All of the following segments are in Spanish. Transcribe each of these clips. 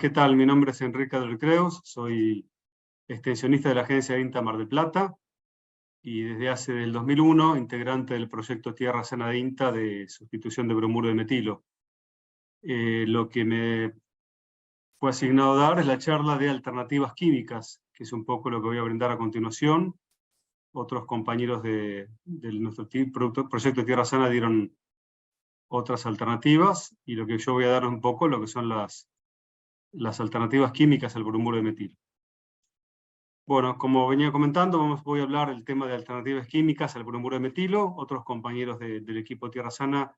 ¿Qué tal? Mi nombre es Enrique del Creus, soy extensionista de la agencia INTA Mar del Plata y desde hace el 2001 integrante del proyecto Tierra Sana de INTA de sustitución de bromuro de metilo. Lo que me fue asignado dar es la charla de alternativas químicas, que es un poco lo que voy a brindar a continuación. Otros compañeros de nuestro proyecto Tierra Sana dieron otras alternativas y lo que yo voy a dar es un poco lo que son las alternativas químicas al bromuro de metilo. Bueno, como venía comentando, voy a hablar del tema de alternativas químicas al bromuro de metilo. Otros compañeros del equipo Tierra Sana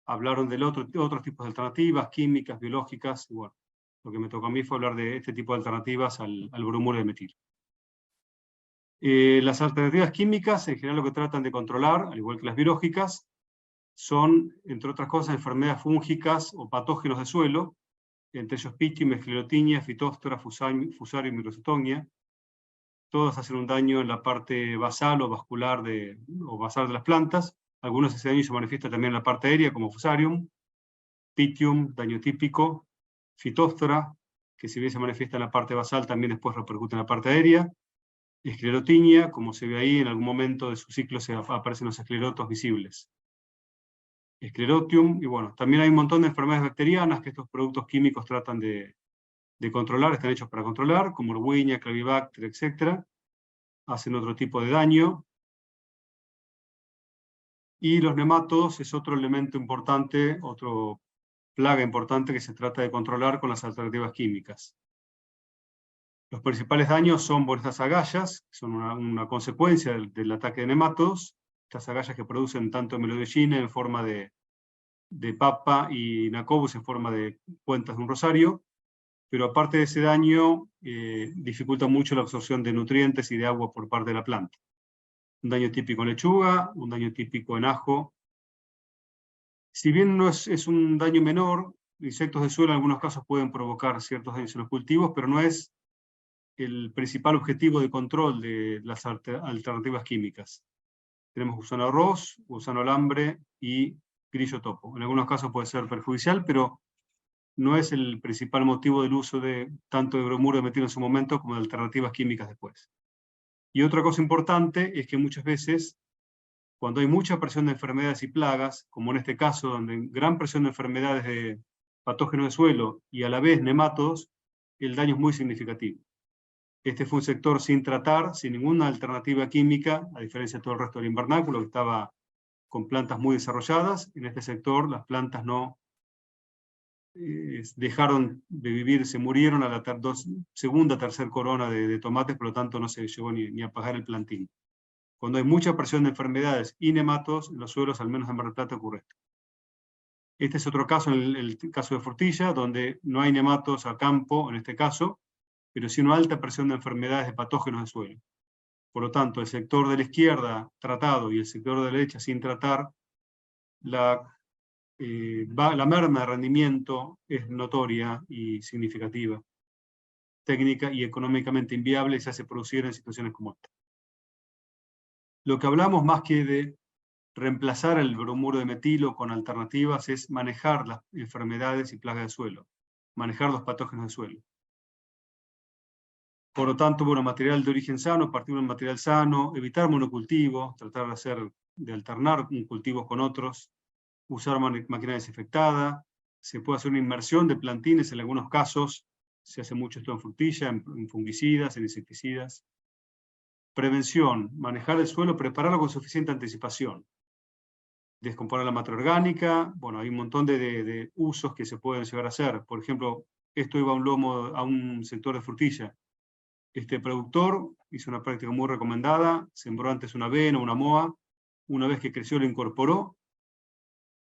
hablaron de otros tipos de alternativas, químicas, biológicas. Y bueno, lo que me tocó a mí fue hablar de este tipo de alternativas al bromuro de metilo. Las alternativas químicas, en general, lo que tratan de controlar, al igual que las biológicas, son, entre otras cosas, enfermedades fúngicas o patógenos de suelo, entre ellos Pythium, Sclerotinia, Phytophthora, Fusarium y Microcetomia. Todos hacen un daño en la parte basal o vascular basal de las plantas. Algunos de ese daño se manifiesta también en la parte aérea, como Fusarium, Pythium, daño típico, Phytophthora, que si bien se manifiesta en la parte basal, también después repercute en la parte aérea. Esclerotinia, como se ve ahí, en algún momento de su ciclo aparecen los esclerotos visibles. Sclerotium, y bueno, también hay un montón de enfermedades bacterianas que estos productos químicos tratan de controlar, están hechos para controlar, como Erwinia, Clavibacter, etc. Hacen otro tipo de daño. Y los nematodos es otro elemento importante, otro plaga importante que se trata de controlar con las alternativas químicas. Los principales daños son por estas agallas, que son una consecuencia del ataque de nematodos, estas agallas que producen tanto melodioxina en forma de papa y nacobus en forma de cuentas de un rosario, pero aparte de ese daño, dificulta mucho la absorción de nutrientes y de agua por parte de la planta. Un daño típico en lechuga, un daño típico en ajo. Si bien no es un daño menor, insectos de suelo en algunos casos pueden provocar ciertos daños en los cultivos, pero no es el principal objetivo de control de las alternativas químicas. Tenemos gusano arroz, gusano alambre y grillo topo. En algunos casos puede ser perjudicial, pero no es el principal motivo del uso de tanto de bromuro de metilo en su momento como de alternativas químicas después. Y otra cosa importante es que muchas veces, cuando hay mucha presión de enfermedades y plagas, como en este caso, donde hay gran presión de enfermedades de patógenos de suelo y a la vez nematodos, el daño es muy significativo. Este fue un sector sin tratar, sin ninguna alternativa química, a diferencia de todo el resto del invernáculo, que estaba con plantas muy desarrolladas. En este sector las plantas no dejaron de vivir, se murieron a la segunda, tercera corona de tomates, por lo tanto no se llegó ni a pagar el plantín. Cuando hay mucha presión de enfermedades y nematodos, en los suelos, al menos en Mar del Plata, ocurre esto. Este es otro caso, el caso de Frutillas, donde no hay nematodos a campo, en este caso, pero sí una alta presión de enfermedades de patógenos de suelo. Por lo tanto, el sector de la izquierda tratado y el sector de la derecha sin tratar, la merma de rendimiento es notoria y significativa, técnica y económicamente inviable y se hace producir en situaciones como esta. Lo que hablamos más que de reemplazar el bromuro de metilo con alternativas es manejar las enfermedades y plagas del suelo, manejar los patógenos del suelo. Por lo tanto, bueno, material de origen sano, partir de un material sano, evitar monocultivos, tratar de alternar un cultivo con otros, usar maquinaria desinfectada, se puede hacer una inmersión de plantines en algunos casos, se hace mucho esto en frutilla, en fungicidas, en insecticidas. Prevención, manejar el suelo, prepararlo con suficiente anticipación. Descomponer la materia orgánica, bueno, hay un montón de usos que se pueden llegar a hacer. Por ejemplo, esto iba a un sector de frutilla. Este productor hizo una práctica muy recomendada, sembró antes una avena, una moa, una vez que creció lo incorporó,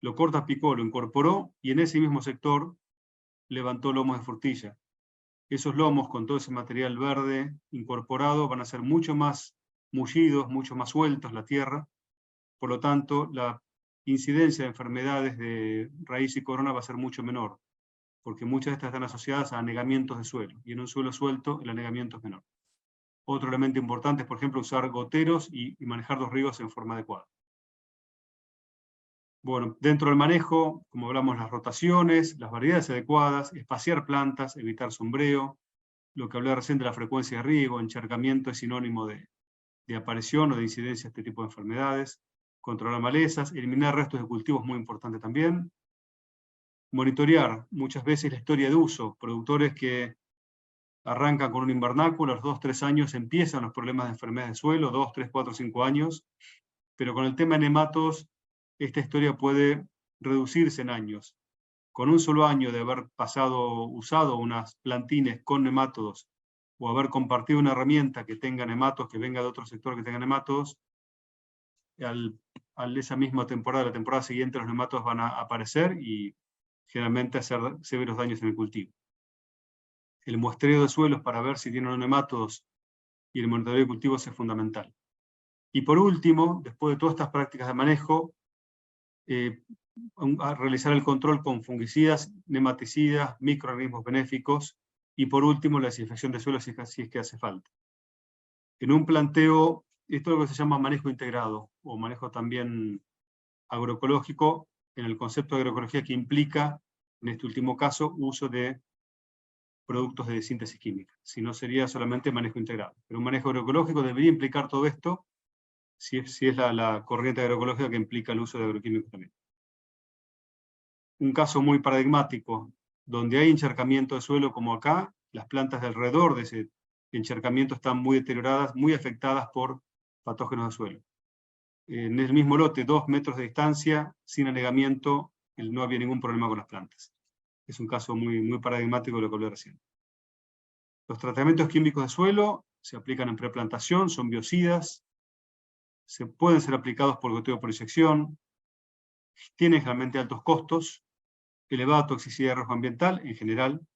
lo corta, picó, lo incorporó, y en ese mismo sector levantó lomos de frutilla. Esos lomos con todo ese material verde incorporado van a ser mucho más mullidos, mucho más sueltos la tierra, por lo tanto la incidencia de enfermedades de raíz y corona va a ser mucho menor, porque muchas de estas están asociadas a anegamientos de suelo, y en un suelo suelto el anegamiento es menor. Otro elemento importante es, por ejemplo, usar goteros y manejar los ríos en forma adecuada. Bueno, dentro del manejo, como hablamos, las rotaciones, las variedades adecuadas, espaciar plantas, evitar sombreo, lo que hablé recién de la frecuencia de riego, encharcamiento es sinónimo de aparición o de incidencia de este tipo de enfermedades, controlar malezas, eliminar restos de cultivos, muy importante también, monitorear muchas veces la historia de uso, productores que arrancan con un invernáculo, a los 2-3 años empiezan los problemas de enfermedades de suelo, 2, 3, 4, 5 años, pero con el tema de nematos, esta historia puede reducirse en años. Con un solo año de haber usado unas plantines con nemátodos, o haber compartido una herramienta que tenga nemátodos, que venga de otro sector que tenga nemátodos, al esa misma temporada, la temporada siguiente, los nemátodos van a aparecer y generalmente hacer severos daños en el cultivo. El muestreo de suelos para ver si tienen nemátodos y el monitoreo de cultivos es fundamental. Y por último, después de todas estas prácticas de manejo, a realizar el control con fungicidas, nematicidas, microorganismos benéficos, y por último la desinfección de suelos si es que hace falta. En un planteo, esto es lo que se llama manejo integrado, o manejo también agroecológico, en el concepto de agroecología que implica, en este último caso, uso de productos de síntesis química. Si no, sería solamente manejo integrado. Pero un manejo agroecológico debería implicar todo esto, si es la corriente agroecológica que implica el uso de agroquímicos también. Un caso muy paradigmático, donde hay encharcamiento de suelo como acá, las plantas de alrededor de ese encharcamiento están muy deterioradas, muy afectadas por patógenos de suelo. En el mismo lote, 2 metros de distancia, sin anegamiento, no había ningún problema con las plantas. Es un caso muy, muy paradigmático de lo que hablé recién. Los tratamientos químicos de suelo se aplican en preplantación, son biocidas, se pueden ser aplicados por goteo por inyección, tienen generalmente altos costos, elevada toxicidad y riesgo ambiental en general,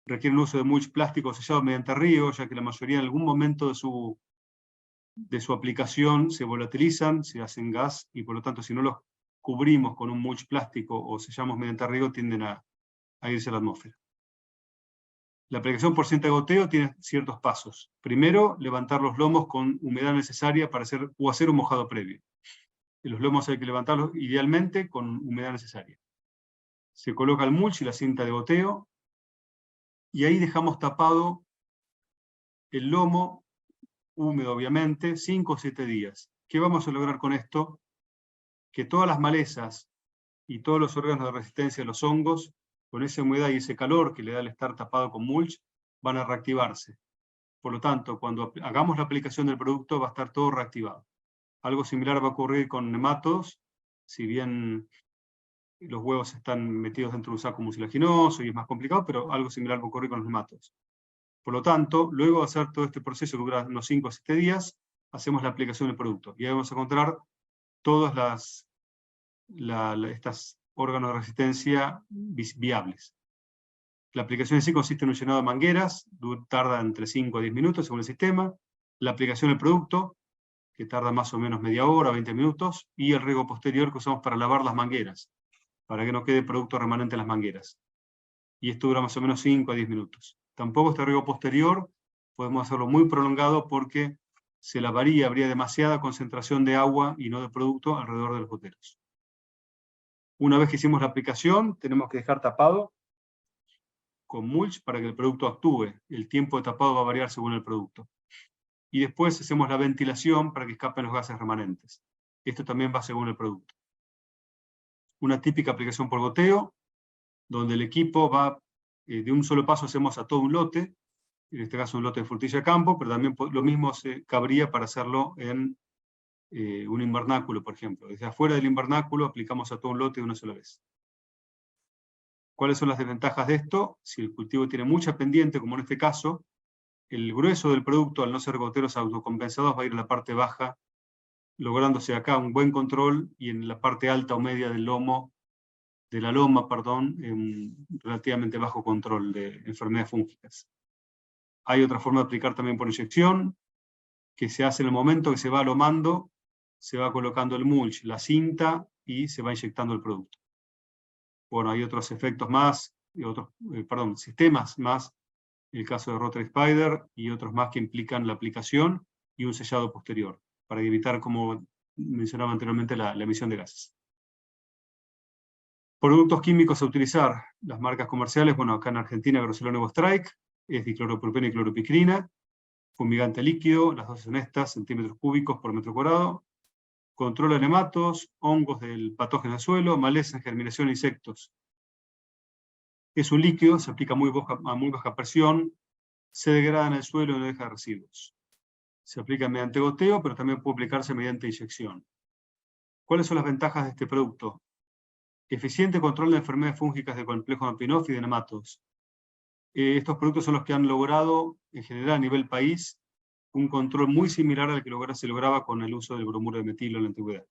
requieren uso de mulch plástico sellado mediante riego, ya que la mayoría en algún momento de su aplicación se volatilizan, se hacen gas, y por lo tanto si no los cubrimos con un mulch plástico o sellamos mediante riego, tienden a irse a la atmósfera. La aplicación por cinta de goteo tiene ciertos pasos. Primero, levantar los lomos con humedad necesaria para hacer un mojado previo. Y los lomos hay que levantarlos idealmente con humedad necesaria. Se coloca el mulch y la cinta de goteo, y ahí dejamos tapado el lomo, húmedo obviamente, 5 o 7 días. ¿Qué vamos a lograr con esto? Que todas las malezas y todos los órganos de resistencia de los hongos, con esa humedad y ese calor que le da el estar tapado con mulch, van a reactivarse. Por lo tanto, cuando hagamos la aplicación del producto va a estar todo reactivado. Algo similar va a ocurrir con nemátodos, si bien los huevos están metidos dentro de un saco mucilaginoso y es más complicado, pero algo similar va a ocurrir con los nemátodos. Por lo tanto, luego de hacer todo este proceso que dura unos 5 o 7 días, hacemos la aplicación del producto. Y ahí vamos a encontrar todas estas órganos de resistencia viables. La aplicación en sí consiste en un llenado de mangueras, tarda entre 5 a 10 minutos según el sistema. La aplicación del producto, que tarda más o menos media hora, 20 minutos, y el riego posterior que usamos para lavar las mangueras, para que no quede producto remanente en las mangueras. Y esto dura más o menos 5 a 10 minutos. Tampoco este riego posterior podemos hacerlo muy prolongado porque se lavaría, habría demasiada concentración de agua y no de producto alrededor de los goteros. Una vez que hicimos la aplicación, tenemos que dejar tapado con mulch para que el producto actúe. El tiempo de tapado va a variar según el producto. Y después hacemos la ventilación para que escapen los gases remanentes. Esto también va según el producto. Una típica aplicación por goteo, donde el equipo va, de un solo paso hacemos a todo un lote, en este caso un lote de frutilla de campo, pero también lo mismo se cabría para hacerlo en un invernáculo, por ejemplo. Desde afuera del invernáculo aplicamos a todo un lote de una sola vez. ¿Cuáles son las desventajas de esto? Si el cultivo tiene mucha pendiente, como en este caso, el grueso del producto, al no ser goteros autocompensados, va a ir a la parte baja, lográndose acá un buen control, y en la parte alta o media de la loma, relativamente bajo control de enfermedades fúngicas. Hay otra forma de aplicar también por inyección, que se hace en el momento que se va alomando, se va colocando el mulch, la cinta, y se va inyectando el producto. Bueno, hay otros efectos más, sistemas más, el caso de Rotary Spider, y otros más que implican la aplicación y un sellado posterior, para evitar, como mencionaba anteriormente, la emisión de gases. Productos químicos a utilizar. Las marcas comerciales, bueno, acá en Argentina, Agrocelone Evo Strike, es dicloropropeno y cloropicrina. Fumigante líquido, las dosis son estas, centímetros cúbicos por metro cuadrado. Controla nematos, hongos del patógeno del suelo, malezas, germinación e insectos. Es un líquido, se aplica a muy baja presión, se degrada en el suelo y no deja residuos. Se aplica mediante goteo, pero también puede aplicarse mediante inyección. ¿Cuáles son las ventajas de este producto? Eficiente control de enfermedades fúngicas del complejo Ampinof y de nematos. Estos productos son los que han logrado, en general a nivel país, un control muy similar al que se lograba con el uso del bromuro de metilo en la antigüedad.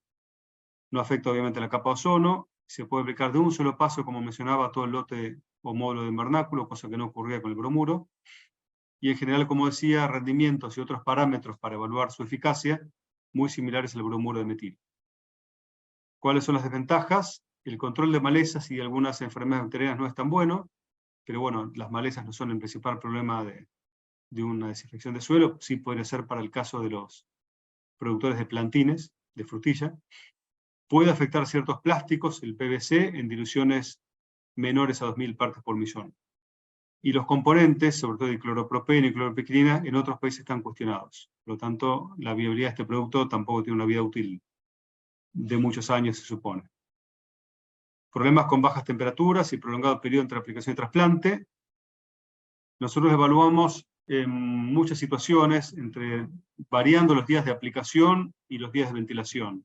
No afecta obviamente la capa de ozono, se puede aplicar de un solo paso, como mencionaba, todo el lote o módulo de invernáculo, cosa que no ocurría con el bromuro. Y en general, como decía, rendimientos y otros parámetros para evaluar su eficacia, muy similares al bromuro de metilo. ¿Cuáles son las desventajas? El control de malezas y de algunas enfermedades bacterianas no es tan bueno, pero bueno, las malezas no son el principal problema de una desinfección de suelo, sí podría ser para el caso de los productores de plantines, de frutilla. Puede afectar ciertos plásticos, el PVC, en diluciones menores a 2000 partes por millón. Y los componentes, sobre todo el cloropropeno y cloropicrina, en otros países están cuestionados. Por lo tanto, la viabilidad de este producto tampoco tiene una vida útil de muchos años, se supone. Problemas con bajas temperaturas y prolongado periodo entre aplicación y trasplante. Nosotros evaluamos en muchas situaciones, variando los días de aplicación y los días de ventilación.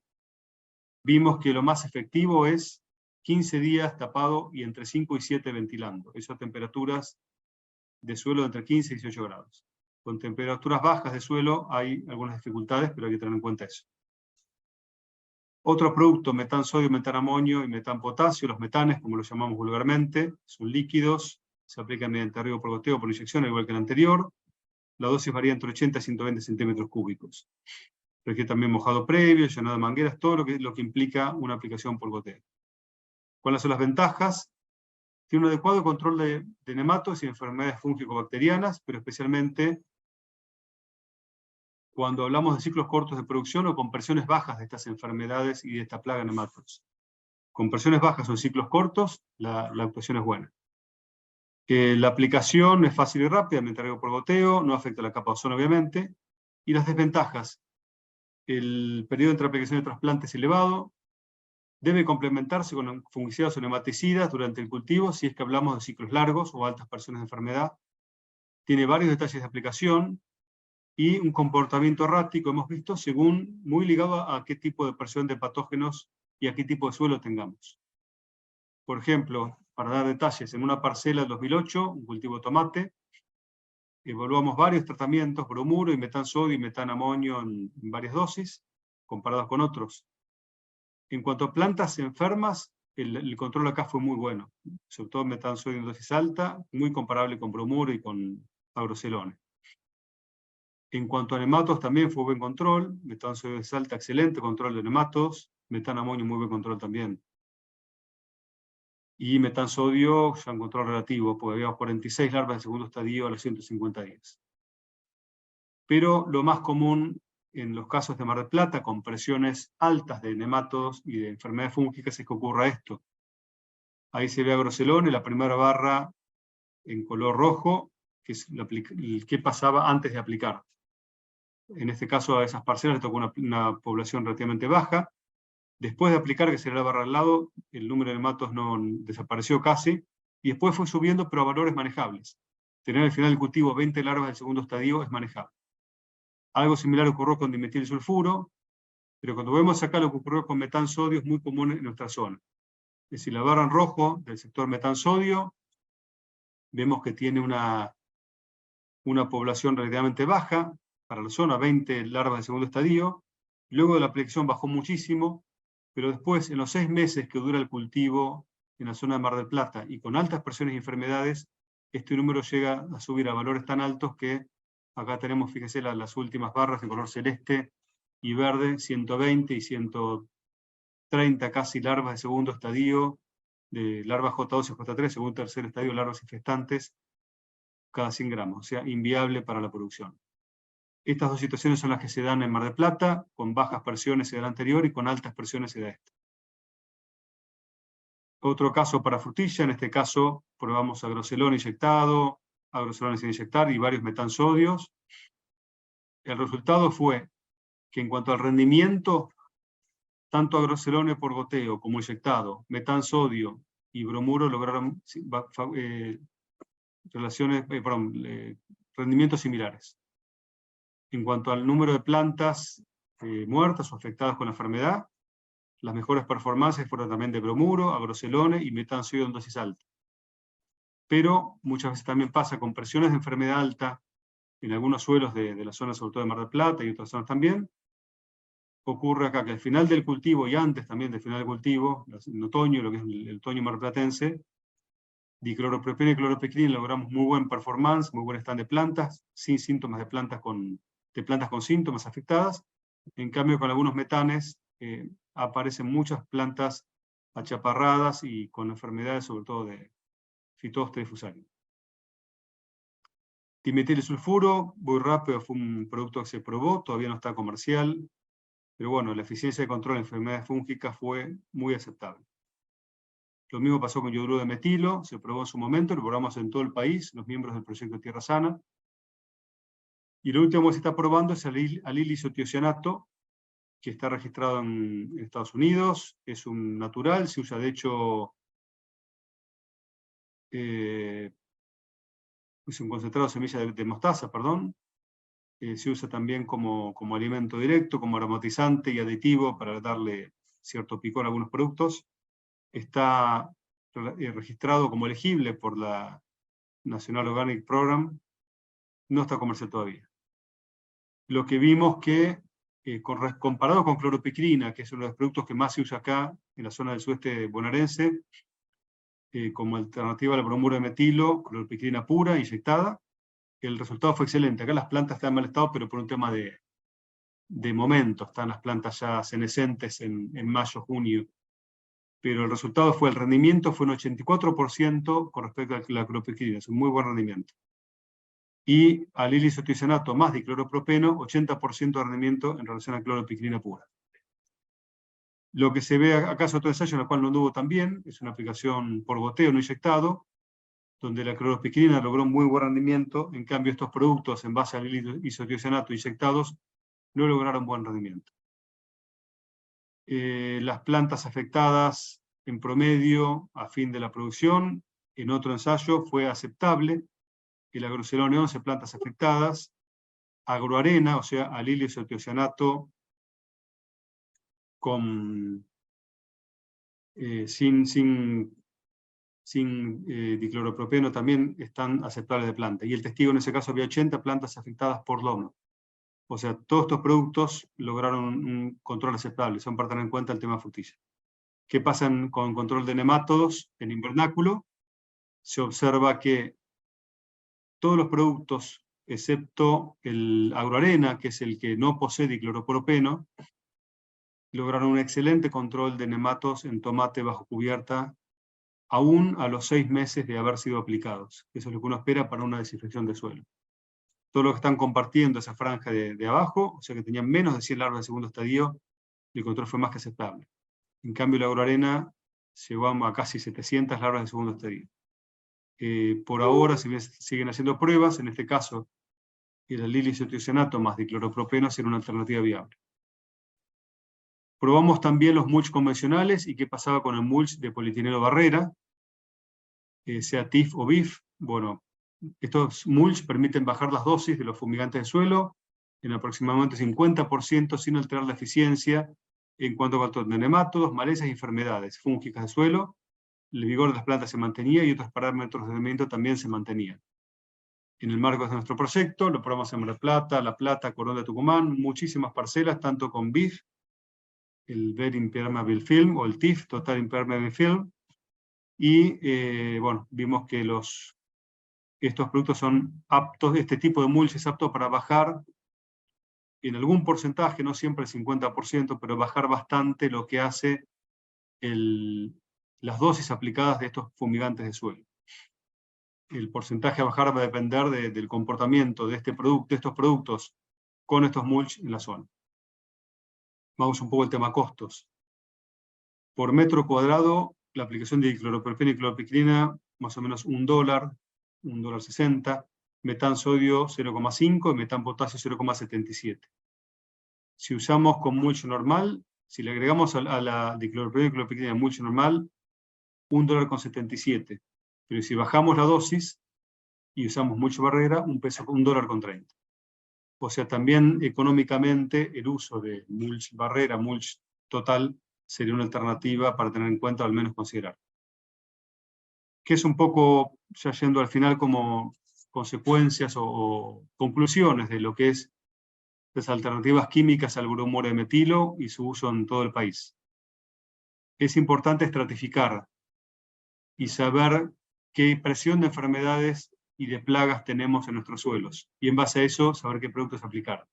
Vimos que lo más efectivo es 15 días tapado y entre 5 y 7 ventilando. Eso a temperaturas de suelo de entre 15 y 18 grados. Con temperaturas bajas de suelo hay algunas dificultades, pero hay que tener en cuenta eso. Otro producto, metán sodio, metán amonio y metán potasio, los metanes, como los llamamos vulgarmente, son líquidos, se aplican mediante riego por goteo o por inyección, al igual que el anterior. La dosis varía entre 80 y 120 centímetros cúbicos. Requiere también mojado previo, llenado de mangueras, todo lo que implica una aplicación por goteo. ¿Cuáles son las ventajas? Tiene un adecuado control de nematos y enfermedades fúngico-bacterianas, pero especialmente cuando hablamos de ciclos cortos de producción o con presiones bajas de estas enfermedades y de esta plaga de nematos. Con presiones bajas o en ciclos cortos, la actuación es buena. La aplicación es fácil y rápida, mediante riego por goteo, no afecta la capa de ozono obviamente. Y las desventajas: el periodo entre aplicación y trasplante es elevado, debe complementarse con fungicidas o nematicidas durante el cultivo, si es que hablamos de ciclos largos o altas presiones de enfermedad. Tiene varios detalles de aplicación y un comportamiento errático, hemos visto, según muy ligado a qué tipo de presión de patógenos y a qué tipo de suelo tengamos. Por ejemplo, para dar detalles, en una parcela del 2008, un cultivo de tomate, evaluamos varios tratamientos, bromuro y metán sodio y metán amonio en varias dosis, comparados con otros. En cuanto a plantas enfermas, el control acá fue muy bueno, sobre todo metán sodio en dosis alta, muy comparable con bromuro y con agrocelone. En cuanto a nematos, también fue buen control, metán sodio en dosis alta, excelente control de nematos, metán amonio, muy buen control también. Y metán sodio, ya un control relativo, porque había 46 larvas de segundo estadio a los 150 días. Pero lo más común en los casos de Mar del Plata, con presiones altas de nematos y de enfermedades fúngicas, es que ocurra esto. Ahí se ve agrocelone, la primera barra en color rojo, que es el que pasaba antes de aplicar. En este caso a esas parcelas le tocó una población relativamente baja. Después de aplicar, que sería la barra al lado, el número de nematos no desapareció casi, y después fue subiendo, pero a valores manejables. Tener al final del cultivo 20 larvas del segundo estadio es manejable. Algo similar ocurrió con dimetilsulfuro, pero cuando vemos acá lo que ocurrió con metán sodio es muy común en nuestra zona. Es decir, la barra en rojo del sector metán sodio, vemos que tiene una población relativamente baja para la zona, 20 larvas del segundo estadio. Luego de la aplicación bajó muchísimo, pero después, en los 6 meses que dura el cultivo en la zona de Mar del Plata y con altas presiones y enfermedades, este número llega a subir a valores tan altos que acá tenemos, fíjese, las últimas barras de color celeste y verde, 120 y 130 casi larvas de segundo estadio, de larvas J2 y J3, segundo tercer estadio, larvas infestantes, cada 100 gramos, o sea, inviable para la producción. Estas dos situaciones son las que se dan en Mar del Plata, con bajas presiones se da la anterior y con altas presiones se da esta. Otro caso para frutilla, en este caso probamos agrocelón inyectado, agrocelón sin inyectar y varios metansodios. El resultado fue que en cuanto al rendimiento, tanto agrocelone por goteo como inyectado, metansodio y bromuro lograron rendimientos similares. En cuanto al número de plantas muertas o afectadas con la enfermedad, las mejores performances fueron también de bromuro, agrocelone y metansodio en dosis alta. Pero muchas veces también pasa con presiones de enfermedad alta en algunos suelos de la zona, sobre todo de Mar del Plata y otras zonas también. Ocurre acá que al final del cultivo y antes también del final del cultivo, en otoño, lo que es el otoño marplatense, dicloropropeno y cloropectina logramos muy buen performance, muy buen stand de plantas, sin síntomas de plantas con síntomas afectadas. En cambio, con algunos metanes aparecen muchas plantas achaparradas y con enfermedades, sobre todo de Phytophthora fusario. Dimetilsulfuro, muy rápido, fue un producto que se probó, todavía no está comercial, pero bueno, la eficiencia de control de enfermedades fúngicas fue muy aceptable. Lo mismo pasó con yoduro de metilo, se probó en su momento, lo probamos en todo el país, los miembros del proyecto Tierra Sana. Y lo último que se está probando es alil isotiocianato, que está registrado en Estados Unidos, es un natural, se usa de hecho, es un concentrado de semilla de mostaza, perdón. Se usa también como alimento directo, como aromatizante y aditivo para darle cierto picor a algunos productos. Está registrado como elegible por la National Organic Program, no está comercial todavía. Lo que vimos que, comparado con cloropicrina, que es uno de los productos que más se usa acá, en la zona del sudeste bonaerense, como alternativa al bromuro de metilo, cloropicrina pura, inyectada, el resultado fue excelente. Acá las plantas están en mal estado, pero por un tema de momento, están las plantas ya senescentes en mayo, junio. Pero el resultado fue, el rendimiento fue un 84% con respecto a la cloropicrina, es un muy buen rendimiento. Y alil isotiocianato más dicloropropeno, 80% de rendimiento en relación a cloropicrina pura. Lo que se ve acá es otro ensayo en el cual no anduvo tan bien, es una aplicación por goteo no inyectado, donde la cloropicrina logró un muy buen rendimiento, en cambio estos productos en base a alil isotiocianato inyectados no lograron buen rendimiento. Las plantas afectadas en promedio a fin de la producción, en otro ensayo fue aceptable, el agrocelone 11 plantas afectadas, agroarena, o sea, alil isotiocianato sin dicloropropeno también están aceptables de planta. Y el testigo en ese caso había 80 plantas afectadas por lomo. O sea, todos estos productos lograron un control aceptable, son para tener en cuenta el tema frutilla. ¿Qué pasa con control de nemátodos en invernáculo? Se observa que todos los productos, excepto el agroarena, que es el que no posee dicloropropeno, lograron un excelente control de nematodos en tomate bajo cubierta, aún a los 6 meses de haber sido aplicados. Eso es lo que uno espera para una desinfección de suelo. Todos los que están compartiendo esa franja de abajo, o sea que tenían menos de 100 larvas de segundo estadio, el control fue más que aceptable. En cambio, la agroarena llegó a casi 700 larvas de segundo estadio. Por ahora siguen haciendo pruebas, en este caso, el alil isotiocianato más dicloropropeno será una alternativa viable. Probamos también los mulch convencionales y qué pasaba con el mulch de polietileno barrera, sea TIF o BIF. Bueno, estos mulch permiten bajar las dosis de los fumigantes de suelo en aproximadamente 50% sin alterar la eficiencia en cuanto a control de nemátodos, malezas y enfermedades fúngicas de suelo. El vigor de las plantas se mantenía y otros parámetros de rendimiento también se mantenían. En el marco de nuestro proyecto, lo probamos en Mar del Plata, La Plata, Corón de Tucumán, muchísimas parcelas, tanto con BIF, el Very Impermeable Film, o el TIF, Total Impermeable Film, y bueno, vimos que estos productos son aptos, este tipo de mulch es apto para bajar en algún porcentaje, no siempre el 50%, pero bajar bastante lo que hace las dosis aplicadas de estos fumigantes de suelo. El porcentaje a bajar va a depender del comportamiento de estos productos con estos mulch en la zona. Vamos un poco al tema costos. Por metro cuadrado la aplicación de dicloropropeno y clorpicrina, más o menos $1, $1.60, metán sodio 0,5 y metán potasio 0,77. Si usamos con mulch normal, si le agregamos a la dicloropropeno y clorpicrina mulch normal, $1.77. Pero si bajamos la dosis y usamos mulch barrera, $1.30. O sea, también económicamente el uso de mulch barrera, mulch total, sería una alternativa para tener en cuenta o al menos considerar. Que es un poco, ya yendo al final, como consecuencias o conclusiones de lo que es las alternativas químicas al bromuro de metilo y su uso en todo el país. Es importante estratificar y saber qué presión de enfermedades y de plagas tenemos en nuestros suelos, y en base a eso saber qué productos aplicar.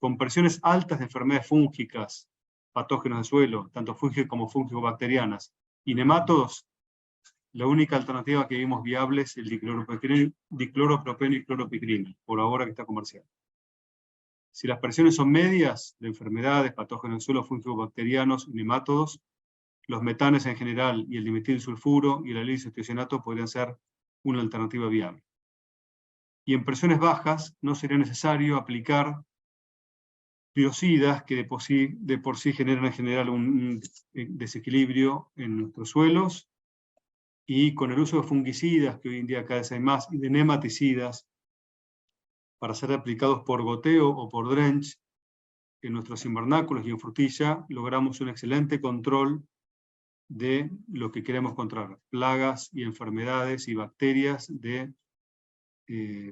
Con presiones altas de enfermedades fúngicas, patógenos de suelo, tanto fúngicos como fúngico-bacterianas, y nemátodos, la única alternativa que vimos viable es el dicloropropeno y cloropicrina, por ahora que está comercial. Si las presiones son medias, de enfermedades, patógenos de suelo, fúngico-bacterianos y nemátodos, los metanes en general y el dimetilsulfuro y el alil-isotiocianato podrían ser una alternativa viable. Y en presiones bajas no sería necesario aplicar biocidas que de por sí generan en general un desequilibrio en nuestros suelos, y con el uso de fungicidas, que hoy en día cada vez hay más, y de nematicidas, para ser aplicados por goteo o por drench en nuestros invernáculos y en frutilla, logramos un excelente control de lo que queremos controlar, plagas y enfermedades y bacterias de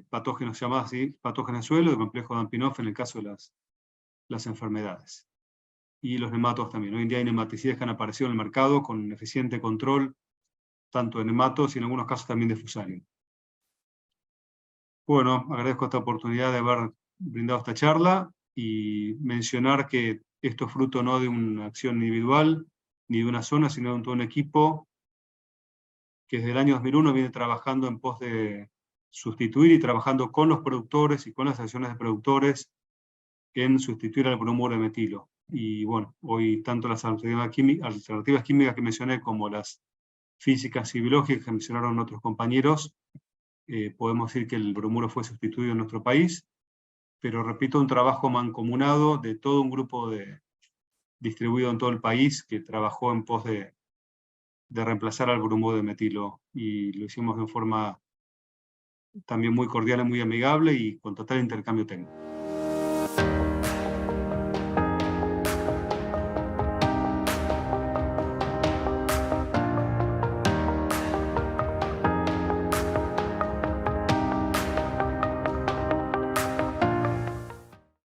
patógenos llamados así, patógenos de suelo, de complejo Dampinoff en el caso de las enfermedades. Y los nematodos también. Hoy en día hay nematicidas que han aparecido en el mercado con un eficiente control, tanto de nematodos y en algunos casos también de fusarium. Bueno, agradezco esta oportunidad de haber brindado esta charla y mencionar que esto es fruto no de una acción individual, ni de una zona, sino de todo un equipo que desde el año 2001 viene trabajando en pos de sustituir y trabajando con los productores y con las acciones de productores en sustituir al bromuro de metilo. Y bueno, hoy tanto las alternativas químicas que mencioné como las físicas y biológicas que mencionaron otros compañeros, podemos decir que el bromuro fue sustituido en nuestro país, pero repito, un trabajo mancomunado de todo un grupo distribuido en todo el país que trabajó en pos de reemplazar al bromuro de metilo, y lo hicimos de forma también muy cordial y muy amigable y con total intercambio técnico.